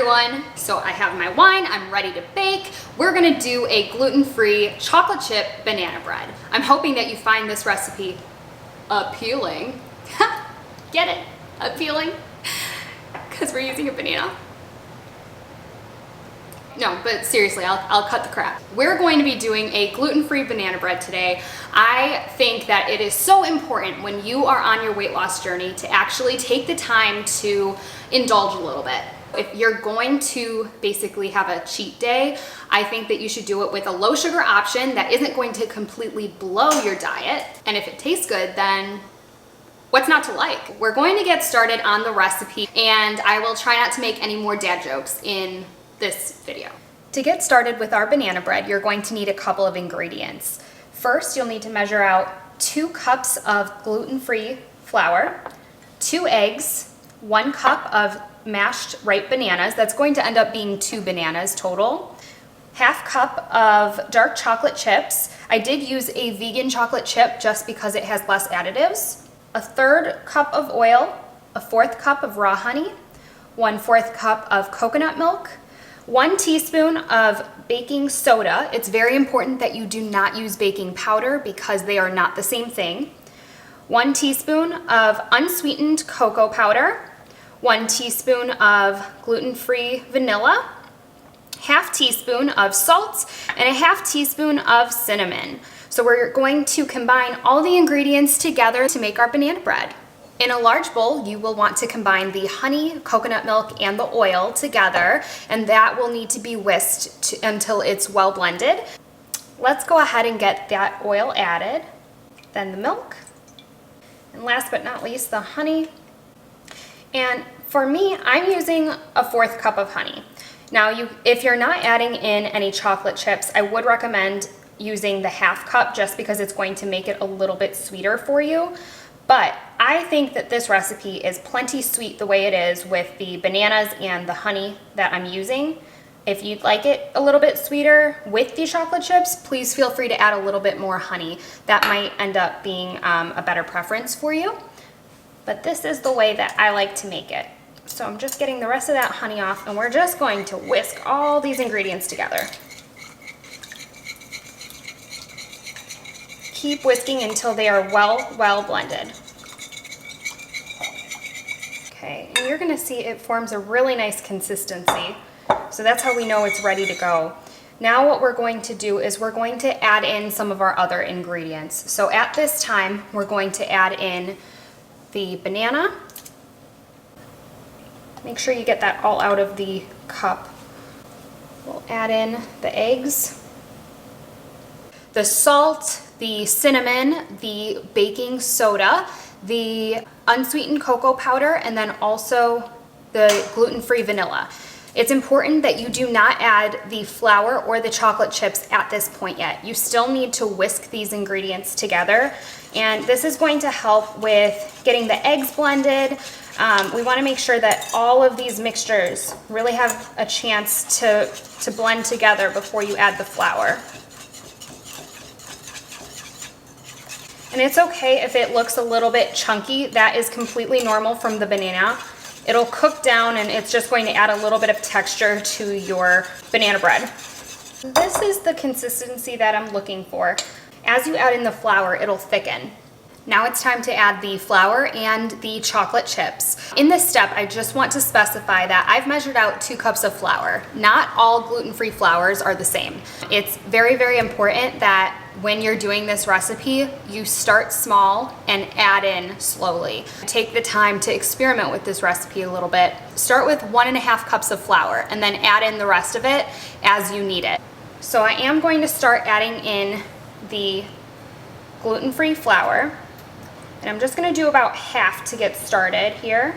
everyone. So I have my wine, I'm ready to bake. We're gonna do a gluten-free chocolate chip banana bread. I'm hoping that you find this recipe appealing. Get it? Appealing? Because we're using a banana. No, but seriously, I'll cut the crap. We're going to be doing a gluten-free banana bread today. I think that it is so important when you are on your weight loss journey to actually take the time to indulge a little bit. If you're going to basically have a cheat day, I think that you should do it with a low sugar option that isn't going to completely blow your diet. And if it tastes good, then what's not to like? We're going to get started on the recipe, and I will try not to make any more dad jokes in this video. To get started with our banana bread, you're going to need a couple of ingredients. First, you'll need to measure out 2 cups of gluten-free flour, 2 eggs, 1 cup of mashed ripe bananas. That's going to end up being 2 bananas total. Half cup of dark chocolate chips. I did use a vegan chocolate chip just because it has less additives. A 1/3 cup of oil, a 1/4 cup of raw honey, 1/4 cup of coconut milk, 1 teaspoon of baking soda. It's very important that you do not use baking powder because they are not the same thing. 1 teaspoon of unsweetened cocoa powder, 1 teaspoon of gluten-free vanilla, 1/2 teaspoon of salt, and a 1/2 teaspoon of cinnamon. So we're going to combine all the ingredients together to make our banana bread. In a large bowl, you will want to combine the honey, coconut milk, and the oil together, and that will need to be whisked until it's well blended. Let's go ahead and get that oil added, then the milk, and last but not least, the honey. And for me, I'm using a 1/4 cup of honey. Now, if you're not adding in any chocolate chips, I would recommend using the 1/2 cup just because it's going to make it a little bit sweeter for you. But I think that this recipe is plenty sweet the way it is with the bananas and the honey that I'm using. If you'd like it a little bit sweeter with the chocolate chips, please feel free to add a little bit more honey. That might end up being a better preference for you. But this is the way that I like to make it. So I'm just getting the rest of that honey off, and we're just going to whisk all these ingredients together. Keep whisking until they are well blended. Okay, and you're gonna see it forms a really nice consistency. So that's how we know it's ready to go. Now what we're going to do is we're going to add in some of our other ingredients. So at this time, we're going to add in the banana. Make sure you get that all out of the cup. We'll add in the eggs, the salt, the cinnamon, the baking soda, the unsweetened cocoa powder, and then also the gluten-free vanilla. It's important that you do not add the flour or the chocolate chips at this point yet. You still need to whisk these ingredients together, and this is going to help with getting the eggs blended. We want to make sure that all of these mixtures really have a chance to blend together before you add the flour. And it's okay if it looks a little bit chunky. That is completely normal from the banana. It'll cook down, and it's just going to add a little bit of texture to your banana bread. This is the consistency that I'm looking for. As you add in the flour, it'll thicken. Now it's time to add the flour and the chocolate chips. In this step, I just want to specify that I've measured out 2 cups of flour. Not all gluten-free flours are the same. It's very, very important that when you're doing this recipe, you start small and add in slowly. Take the time to experiment with this recipe a little bit. Start with 1.5 cups of flour and then add in the rest of it as you need it. So I am going to start adding in the gluten-free flour. And I'm just gonna do about half to get started here.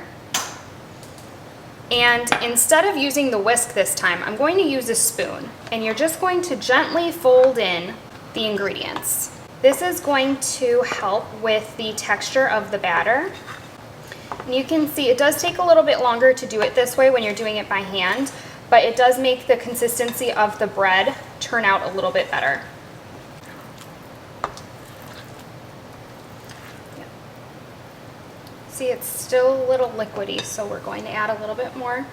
And instead of using the whisk this time, I'm going to use a spoon. And you're just going to gently fold in the ingredients. This is going to help with the texture of the batter. And you can see it does take a little bit longer to do it this way when you're doing it by hand, but it does make the consistency of the bread turn out a little bit better. See, it's still a little liquidy, so we're going to add a little bit more.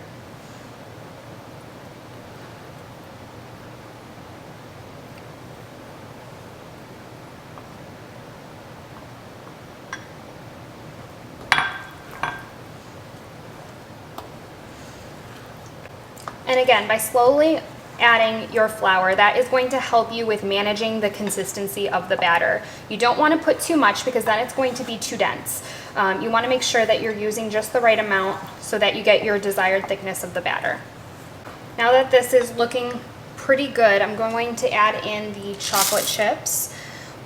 And again, by slowly adding your flour, that is going to help you with managing the consistency of the batter. You don't want to put too much because then it's going to be too dense. You want to make sure that you're using just the right amount so that you get your desired thickness of the batter. Now that this is looking pretty good, I'm going to add in the chocolate chips.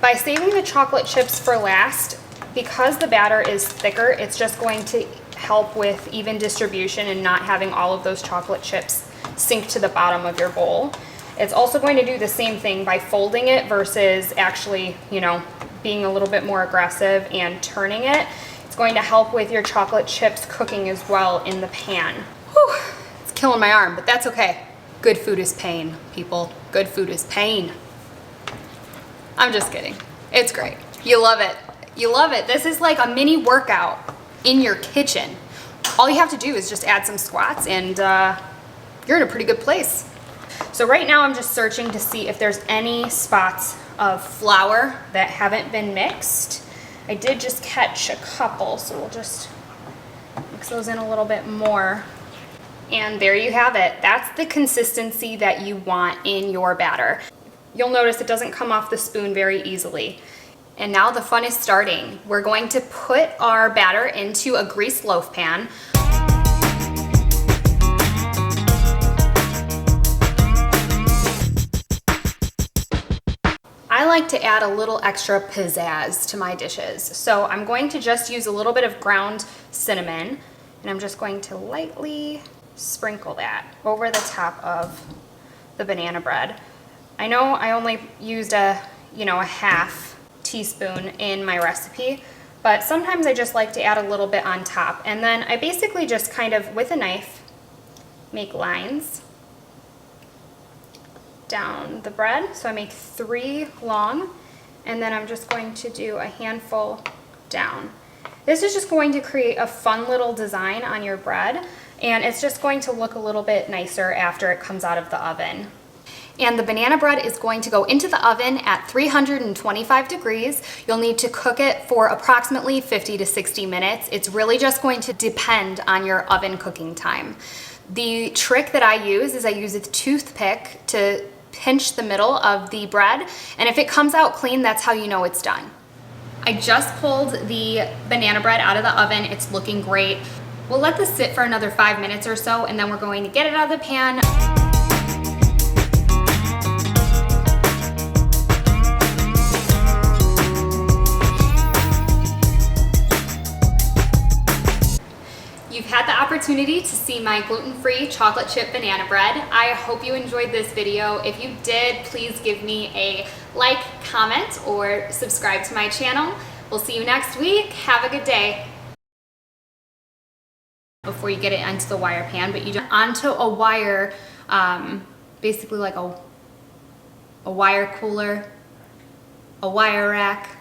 By saving the chocolate chips for last, because the batter is thicker, it's just going to help with even distribution and not having all of those chocolate chips sink to the bottom of your bowl. It's also going to do the same thing by folding it versus actually, being a little bit more aggressive and turning it. It's going to help with your chocolate chips cooking as well in the pan. Whew, it's killing my arm, but that's okay. Good food is pain, people. Good food is pain. I'm just kidding. It's great. You love it. You love it. This is like a mini workout in your kitchen. All you have to do is just add some squats and you're in a pretty good place. So right now I'm just searching to see if there's any spots of flour that haven't been mixed. I did just catch a couple, so we'll just mix those in a little bit more. And there you have it. That's the consistency that you want in your batter. You'll notice it doesn't come off the spoon very easily. And now the fun is starting. We're going to put our batter into a greased loaf pan. I like to add a little extra pizzazz to my dishes. So I'm going to just use a little bit of ground cinnamon, and I'm just going to lightly sprinkle that over the top of the banana bread. I know I only used a half teaspoon in my recipe, but sometimes I just like to add a little bit on top. And then I basically just kind of, with a knife, make lines down the bread. So I make 3 long, and then I'm just going to do a handful down. This is just going to create a fun little design on your bread, and it's just going to look a little bit nicer after it comes out of the oven. And the banana bread is going to go into the oven at 325 degrees. You'll need to cook it for approximately 50 to 60 minutes. It's really just going to depend on your oven cooking time. The trick that I use is I use a toothpick to pinch the middle of the bread, and if it comes out clean, that's how you know it's done. I just pulled the banana bread out of the oven. It's looking great. We'll let this sit for another 5 minutes or so, and then we're going to get it out of the pan. You've had the opportunity to see my gluten-free chocolate chip banana bread. I hope you enjoyed this video. If you did, please give me a like, comment, or subscribe to my channel. We'll see you next week. Have a good day. Before you get it onto the wire pan, but you do onto a wire, basically like a wire cooler, a wire rack.